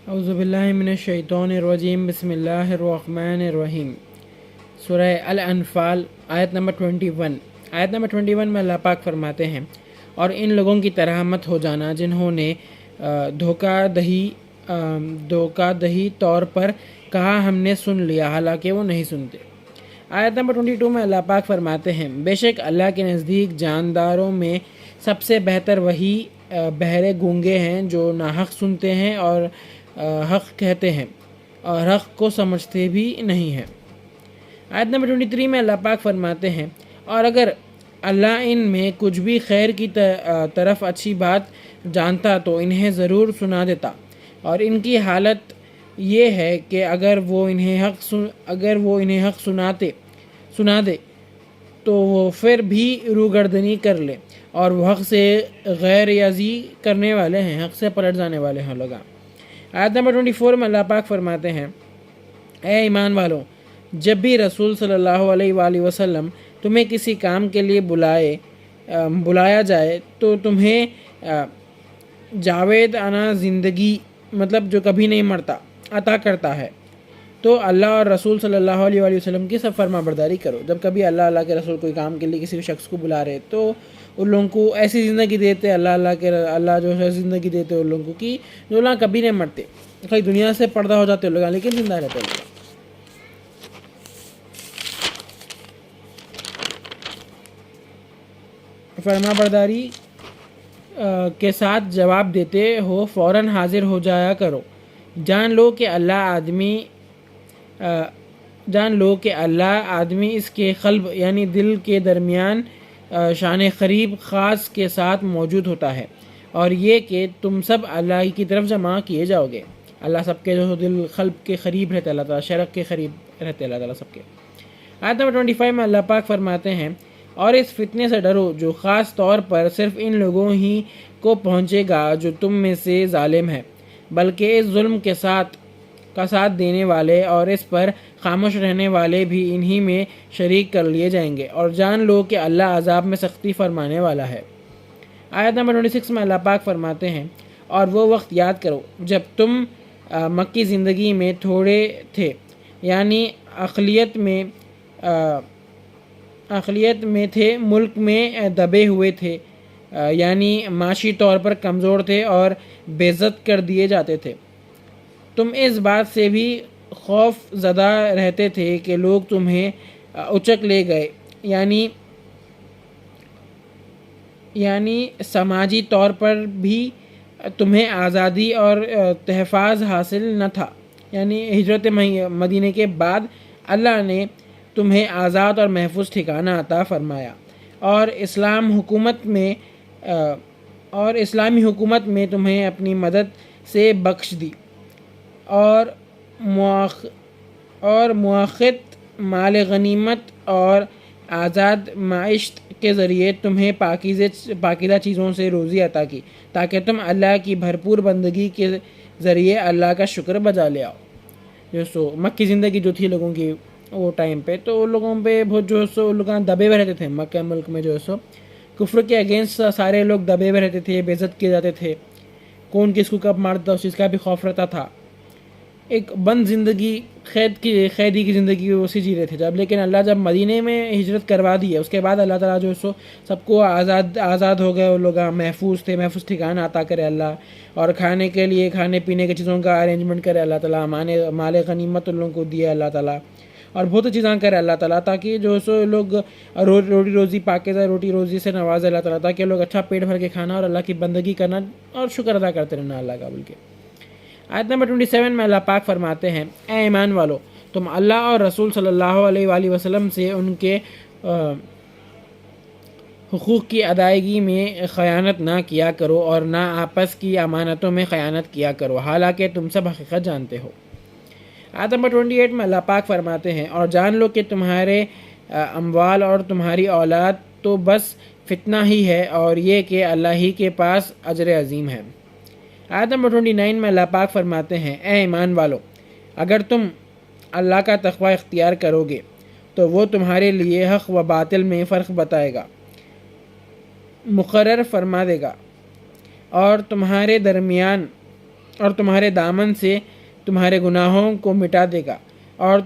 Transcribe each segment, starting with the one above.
اعوذ باللہ من الشیطان الرجیم بسم اللہ الرحمن الرحیم۔ سورہ الانفال آیت نمبر 21۔ آیت نمبر 21 میں اللہ پاک فرماتے ہیں، اور ان لوگوں کی طرح مت ہو جانا جنہوں نے دھوکہ دہی طور پر کہا ہم نے سن لیا، حالانکہ وہ نہیں سنتے۔ آیت نمبر 22 میں اللہ پاک فرماتے ہیں، بے شک اللہ کے نزدیک جانداروں میں سب سے بہتر وہی بہرے گونگے ہیں جو ناحق سنتے ہیں اور حق کہتے ہیں اور حق کو سمجھتے بھی نہیں ہیں۔ آیت نمبر 23 میں اللہ پاک فرماتے ہیں، اور اگر اللہ ان میں کچھ بھی خیر کی طرف اچھی بات جانتا تو انہیں ضرور سنا دیتا، اور ان کی حالت یہ ہے کہ اگر وہ انہیں حق سنا دے تو وہ پھر بھی روگردنی کر لے، اور وہ حق سے غیر یزی کرنے والے ہیں، حق سے پلٹ جانے والے ہیں لوگ۔ آیت نمبر 24 میں اللہ پاک فرماتے ہیں، اے ایمان والوں، جب بھی رسول صلی اللہ علیہ وآلہ وسلم تمہیں کسی کام کے لیے بلایا جائے تو تمہیں جاوید انا زندگی مطلب جو کبھی نہیں مرتا عطا کرتا ہے، تو اللہ اور رسول صلی اللہ علیہ وآلہ وسلم کی سب فرما برداری کرو۔ جب کبھی اللہ کے رسول کوئی کام کے لیے کسی شخص کو بلا رہے تو ان لوگوں کو ایسی زندگی دیتے، اللہ جو ہے زندگی دیتے ان لوگوں کی جو لوگ کبھی نہیں مرتے، کئی دنیا سے پردہ ہو جاتے لوگ لیکن زندہ رہتے لوگ۔ فرما برداری کے ساتھ جواب دیتے ہو فوراً حاضر ہو جایا کرو۔ جان لو کہ اللہ آدمی اس کے قلب یعنی دل کے درمیان شان قریب خاص کے ساتھ موجود ہوتا ہے، اور یہ کہ تم سب اللہ کی طرف جمع کیے جاؤ گے۔ اللہ سب کے جو دل قلب کے قریب رہتے، اللہ تعالیٰ شرک کے قریب رہتے اللہ تعالیٰ سب کے۔ آیت نمبر 25 میں اللہ پاک فرماتے ہیں، اور اس فتنے سے ڈرو جو خاص طور پر صرف ان لوگوں ہی کو پہنچے گا جو تم میں سے ظالم ہے، بلکہ اس ظلم کا ساتھ دینے والے اور اس پر خاموش رہنے والے بھی انہی میں شریک کر لیے جائیں گے، اور جان لو کہ اللہ عذاب میں سختی فرمانے والا ہے۔ آیت نمبر 26 میں اللہ پاک فرماتے ہیں، اور وہ وقت یاد کرو جب تم مکی زندگی میں تھوڑے تھے، یعنی اقلیت میں تھے، ملک میں دبے ہوئے تھے، یعنی معاشی طور پر کمزور تھے اور بے عزت کر دیے جاتے تھے۔ تم اس بات سے بھی خوف زدہ رہتے تھے کہ لوگ تمہیں اچک لے گئے، یعنی سماجی طور پر بھی تمہیں آزادی اور تحفظ حاصل نہ تھا، یعنی ہجرت مدینہ کے بعد اللہ نے تمہیں آزاد اور محفوظ ٹھکانہ عطا فرمایا، اور اسلامی حکومت میں تمہیں اپنی مدد سے بخش دی، اور مؤقت مال غنیمت اور آزاد معیشت کے ذریعے تمہیں پاکیزہ چیزوں سے روزی عطا کی، تاکہ تم اللہ کی بھرپور بندگی کے ذریعے اللہ کا شکر بجا لے آؤ۔ مکی زندگی جو تھی لوگوں کی وہ ٹائم پہ، تو ان لوگوں پہ بہت لوگ دبے ہوئے رہتے تھے۔ مکہ ملک میں کفر کے اگینسٹ سارے لوگ دبے ہوئے رہتے تھے، بے عزت کیے جاتے تھے، کون کس کو کب مارتا اس چیز کا بھی خوف رہتا تھا۔ ایک بند زندگی، قیدی کی زندگی اسی جی رہے تھے۔ لیکن اللہ جب مدینے میں ہجرت کروا دی ہے، اس کے بعد اللہ تعالیٰ جو سب کو آزاد ہو گئے، وہ لوگ محفوظ تھے، محفوظ ٹھکانہ عطا کرے اللہ، اور کھانے پینے کی چیزوں کا ارینجمنٹ کرے اللہ تعالیٰ، مال غنیمت ان لوگوں کو دیے اللہ تعالیٰ، اور بہت چیزیں کرے اللہ تعالیٰ، تاکہ لوگ روٹی روزی پاکیزہ روٹی روزی سے نوازے اللہ تعالیٰ، تاکہ لوگ اچھا پیٹ بھر کے کھانا اور اللہ کی بندگی کرنا اور شکر ادا کرتے رہنا اللہ کا بول کے۔ آیت نمبر 27 میں اللہ پاک فرماتے ہیں، اے ایمان والو، تم اللہ اور رسول صلی اللہ علیہ وآلہ وسلم سے ان کے حقوق کی ادائیگی میں خیانت نہ کیا کرو، اور نہ آپس کی امانتوں میں خیانت کیا کرو، حالانکہ تم سب حقیقت جانتے ہو۔ آیت نمبر 28 میں اللہ پاک فرماتے ہیں، اور جان لو کہ تمہارے اموال اور تمہاری اولاد تو بس فتنہ ہی ہے، اور یہ کہ اللہ ہی کے پاس اجر عظیم ہے۔ آیت نمبر 29 میں اللہ پاک فرماتے ہیں، اے ایمان والو، اگر تم اللہ کا تقوی اختیار کرو گے تو وہ تمہارے لیے حق و باطل میں فرق بتائے گا، مقرر فرما دے گا، اور تمہارے درمیان اور تمہارے دامن سے تمہارے گناہوں کو مٹا دے گا اور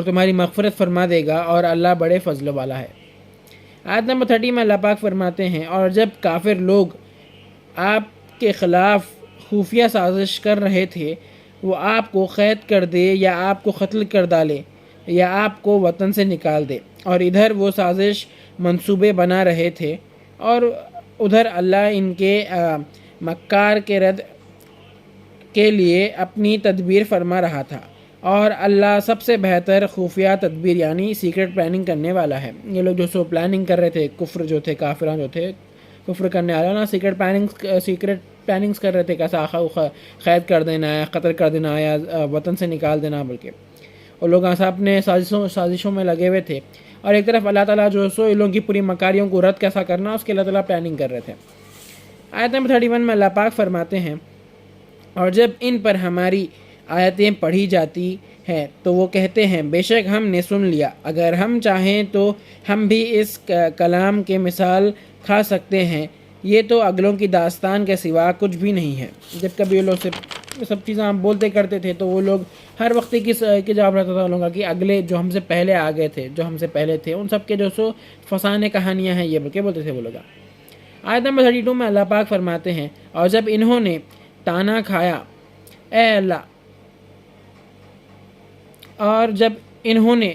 تمہاری مغفرت فرما دے گا، اور اللہ بڑے فضل والا ہے۔ آیت نمبر 30 میں اللہ پاک فرماتے ہیں، اور جب کافر لوگ آپ کے خلاف خفیہ سازش کر رہے تھے، وہ آپ کو قید کر دے یا آپ کو قتل کر ڈالے یا آپ کو وطن سے نکال دے، اور ادھر وہ سازش منصوبے بنا رہے تھے اور ادھر اللہ ان کے مکار کے رد کے لیے اپنی تدبیر فرما رہا تھا، اور اللہ سب سے بہتر خفیہ تدبیر یعنی سیکرٹ پلاننگ کرنے والا ہے۔ یہ لوگ جو سو پلاننگ کر رہے تھے، کفر جو تھے، کافران جو تھے، کفر کرنے والا نا، سیکرٹ پلاننگز کر رہے تھے، کیسا قید کر دینا ہے، قتل کر دینا ہے یا وطن سے نکال دینا، بلکہ وہ لوگ ایسا اپنے سازشوں میں لگے ہوئے تھے، اور ایک طرف اللہ تعالیٰ جو سو ان لوگوں کی پوری مکاریوں کو رد کیسا کرنا، اس کے اللہ تعالیٰ پلاننگ کر رہے تھے۔ آیت نمبر 31 میں اللہ پاک فرماتے ہیں، اور جب ان پر ہماری آیتیں پڑھی جاتی ہیں تو وہ کہتے ہیں بے شک ہم نے سن لیا، اگر ہم چاہیں تو ہم بھی اس کلام کے مثال کھا سکتے ہیں، یہ تو اگلوں کی داستان کے سوا کچھ بھی نہیں ہے۔ جب کبھی وہ لوگ سے سب چیزیں ہم بولتے کرتے تھے تو وہ لوگ ہر وقت کی جواب رہتا تھا لوگوں کا کہ اگلے جو ہم سے پہلے آ گئے تھے، جو ہم سے پہلے تھے، ان سب کے جو سو فسانے کہانیاں ہیں، یہ بلکہ بولتے تھے وہ لوگ۔ آیت نمبر 32 میں اللہ پاک فرماتے ہیں، اور جب انہوں نے طعنہ کھایا اے اللہ، اور جب انہوں نے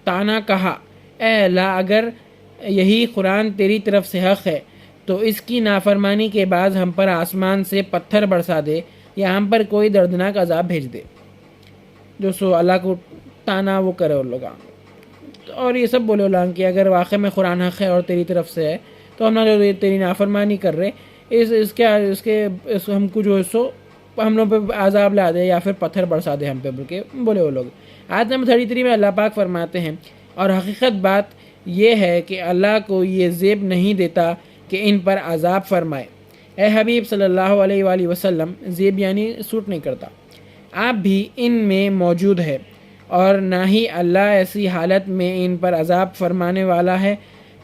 طعنہ کہا اے اللہ، اگر یہی قرآن تیری طرف سے حق ہے تو اس کی نافرمانی کے بعد ہم پر آسمان سے پتھر برسا دے یا ہم پر کوئی دردناک عذاب بھیج دے۔ جو سو اللہ کو طعنہ وہ کرے وہ لوگ، اور یہ سب بولے اللہ کہ اگر واقع میں قرآن حق ہے اور تیری طرف سے ہے تو ہم نہ جو تیری نافرمانی کر رہے اس ہم کو جو ہے سو ہم لوگ پہ عذاب لا دے یا پھر پتھر برسا دے ہم پہ، بلکہ بولے وہ لوگ۔ آیت نمبر 33 میں اللہ پاک فرماتے ہیں، اور حقیقت بات یہ ہے کہ اللہ کو یہ زیب نہیں دیتا کہ ان پر عذاب فرمائے۔ اے حبیب صلی اللہ علیہ وآلہ وسلم، زیب یعنی سوٹ نہیں کرتا، آپ بھی ان میں موجود ہے، اور نہ ہی اللہ ایسی حالت میں ان پر عذاب فرمانے والا ہے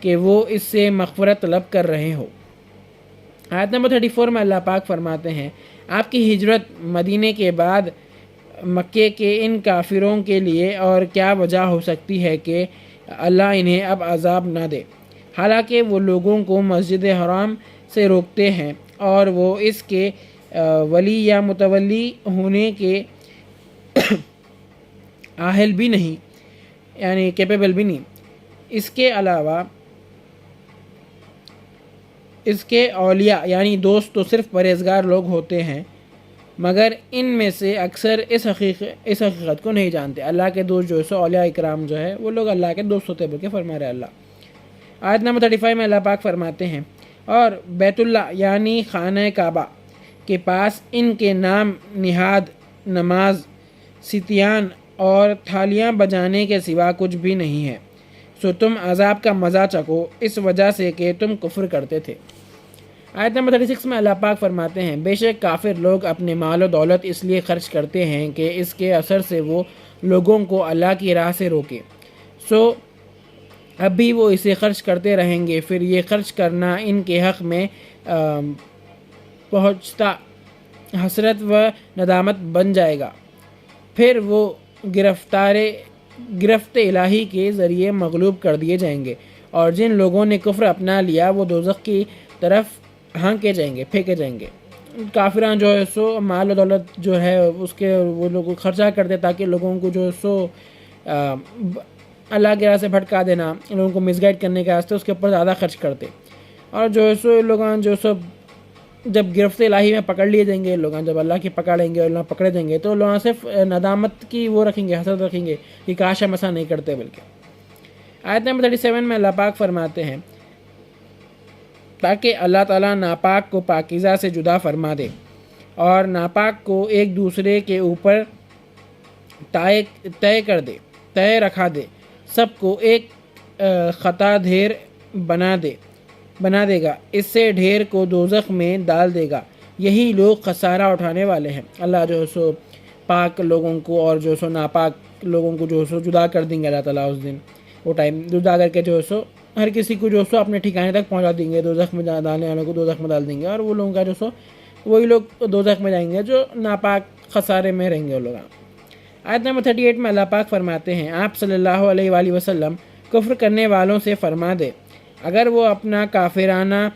کہ وہ اس سے مغفرت طلب کر رہے ہو۔ آیت نمبر 34 میں اللہ پاک فرماتے ہیں، آپ کی ہجرت مدینے کے بعد مکے کے ان کافروں کے لیے اور کیا وجہ ہو سکتی ہے کہ اللہ انہیں اب عذاب نہ دے، حالانکہ وہ لوگوں کو مسجد حرام سے روکتے ہیں اور وہ اس کے ولی یا متولی ہونے کے اہل بھی نہیں، یعنی کیپیبل بھی نہیں۔ اس کے علاوہ اس کے اولیاء یعنی دوست تو صرف پرہیزگار لوگ ہوتے ہیں، مگر ان میں سے اکثر اس حقیقت کو نہیں جانتے۔ اللہ کے دوست جو ہے سو اولیاء اکرام جو ہے وہ لوگ اللہ کے دوست ہوتے ہیں، بلکہ فرما رہے اللہ۔ آیت نمبر 35 میں اللہ پاک فرماتے ہیں، اور بیت اللہ یعنی خانہ کعبہ کے پاس ان کے نام نہاد نماز، ستیان اور تھالیاں بجانے کے سوا کچھ بھی نہیں ہے، سو تم عذاب کا مزہ چکھو اس وجہ سے کہ تم کفر کرتے تھے۔ آیت نمبر 36 میں اللہ پاک فرماتے ہیں، بے شک کافر لوگ اپنے مال و دولت اس لیے خرچ کرتے ہیں کہ اس کے اثر سے وہ لوگوں کو اللہ کی راہ سے روکے، سو اب بھی وہ اسے خرچ کرتے رہیں گے، پھر یہ خرچ کرنا ان کے حق میں پہنچتا حسرت و ندامت بن جائے گا، پھر وہ گرفت الہی کے ذریعے مغلوب کر دیے جائیں گے، اور جن لوگوں نے کفر اپنا لیا وہ دوزخ کی طرف ہانکے جائیں گے، پھینکے جائیں گے۔ کافران جو ہے سو مال و دولت جو ہے اس کے وہ لوگ خرچہ کرتے تاکہ لوگوں کو جو ہے سو اللہ کی راہ سے بھٹکا دینا، ان لوگوں کو مس گائڈ کرنے کے واسطے اس کے اوپر زیادہ خرچ کرتے، اور جو ہے سو لوگ جو سب جب گرفت الہی میں پکڑ لیے جائیں گے، لوگ جب اللہ کی پکڑیں گے، اللہ پکڑے جائیں گے تو لوگ صرف ندامت کی وہ رکھیں گے، حسرت رکھیں گے کہ کاش ہم ایسا نہیں کرتے۔ بلکہ آیت نمبر 37 میں اللہ پاک فرماتے ہیں، تاکہ اللہ تعالیٰ ناپاک کو پاکیزہ سے جدا فرما دے اور ناپاک کو ایک دوسرے کے اوپر طے رکھا دے، سب کو ایک خطا ڈھیر بنا دے گا، اس سے ڈھیر کو دوزخ میں ڈال دے گا، یہی لوگ خسارہ اٹھانے والے ہیں۔ اللہ جو ہے سو پاک لوگوں کو اور جو سو ناپاک لوگوں کو جو سو جدا کر دیں گے اللہ تعالیٰ اس دن، وہ ٹائم جدا کر کے جو سو ہر کسی کو جو سو اپنے ٹھکانے تک پہنچا دیں گے، دوزخ میں ڈالنے والوں کو دوزخ میں ڈال دیں گے، اور وہ لوگوں کا جو سو وہی لوگ دوزخ میں جائیں گے جو ناپاک خسارے میں رہیں گے وہ لوگ۔ آیت نمبر 38 میں اللہ پاک فرماتے ہیں، آپ صلی اللہ علیہ وآلہ وسلم کفر کرنے والوں سے فرما دے اگر وہ اپنا کافرانہ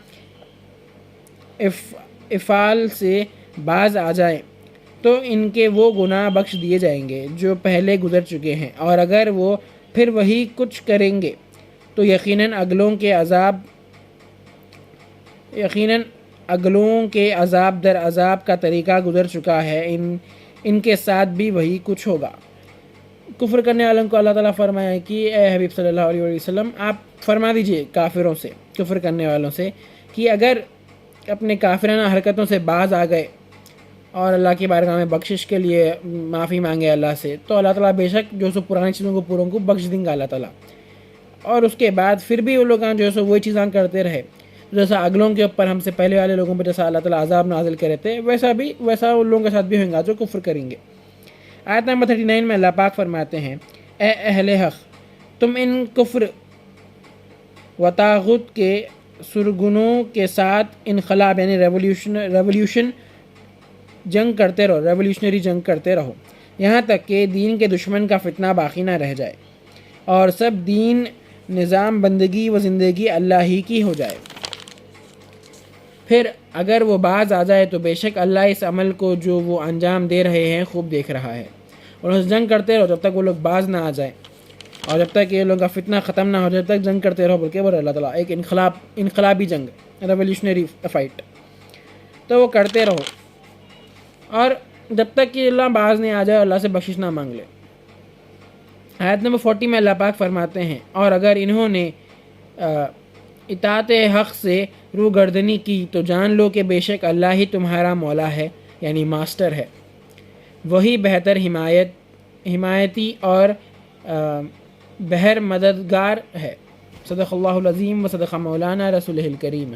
افعال سے باز آ جائیں تو ان کے وہ گناہ بخش دیے جائیں گے جو پہلے گزر چکے ہیں، اور اگر وہ پھر وہی کچھ کریں گے تو یقیناً اگلوں کے عذاب در عذاب کا طریقہ گزر چکا ہے، ان کے ساتھ بھی وہی کچھ ہوگا۔ کفر کرنے والوں کو اللہ تعالیٰ فرمایا کہ اے حبیب صلی اللہ علیہ وسلم آپ فرما دیجئے کافروں سے، کفر کرنے والوں سے، کہ اگر اپنے کافرانہ حرکتوں سے باز آ گئے اور اللہ کی بارگاہ میں بخشش کے لیے معافی مانگے اللہ سے، تو اللہ تعالیٰ بے شک جو سو پرانی چیزوں کو پوروں کو بخش دیں گا اللہ تعالیٰ۔ اور اس کے بعد پھر بھی وہ لوگ جو سو وہی چیزیں کرتے رہے، جیسا اگلوں کے اوپر ہم سے پہلے والے لوگوں پہ جیسا اللہ تعالیٰ عذاب نازل کرے تھے، ویسا ان لوگوں کے ساتھ بھی ہوئے گا جو کفر کریں گے۔ آیت نمبر 39 میں اللہ پاک فرماتے ہیں، اے اہل حق، تم ان کفر و طاغوت کے سرگنوں کے ساتھ انقلاب یعنی ریولیوشن جنگ کرتے رہو یہاں تک کہ دین کے دشمن کا فتنہ باقی نہ رہ جائے اور سب دین، نظام، بندگی و زندگی اللہ ہی کی ہو جائے۔ پھر اگر وہ باز آ جائے تو بے شک اللہ اس عمل کو جو وہ انجام دے رہے ہیں خوب دیکھ رہا ہے، اور اس جنگ کرتے رہو جب تک وہ لوگ باز نہ آ جائیں اور جب تک یہ لوگ کا فتنہ ختم نہ ہو، جب تک جنگ کرتے رہو بلکہ اللہ تعالیٰ ایک انقلابی جنگ، ریولیوشنری فائٹ، تو وہ کرتے رہو، اور جب تک کہ اللہ باز نہیں آ جائے اللہ سے بخشش نہ مانگ لے۔ آیت نمبر 40 میں اللہ پاک فرماتے ہیں، اور اگر انہوں نے اطاعت حق سے روگردنی کی تو جان لو کہ بے شک اللہ ہی تمہارا مولا ہے یعنی ماسٹر ہے، وہی بہتر حمایتی اور بہر مددگار ہے۔ صدق اللہ العظیم و صدق مولانا رسولہ الکریم۔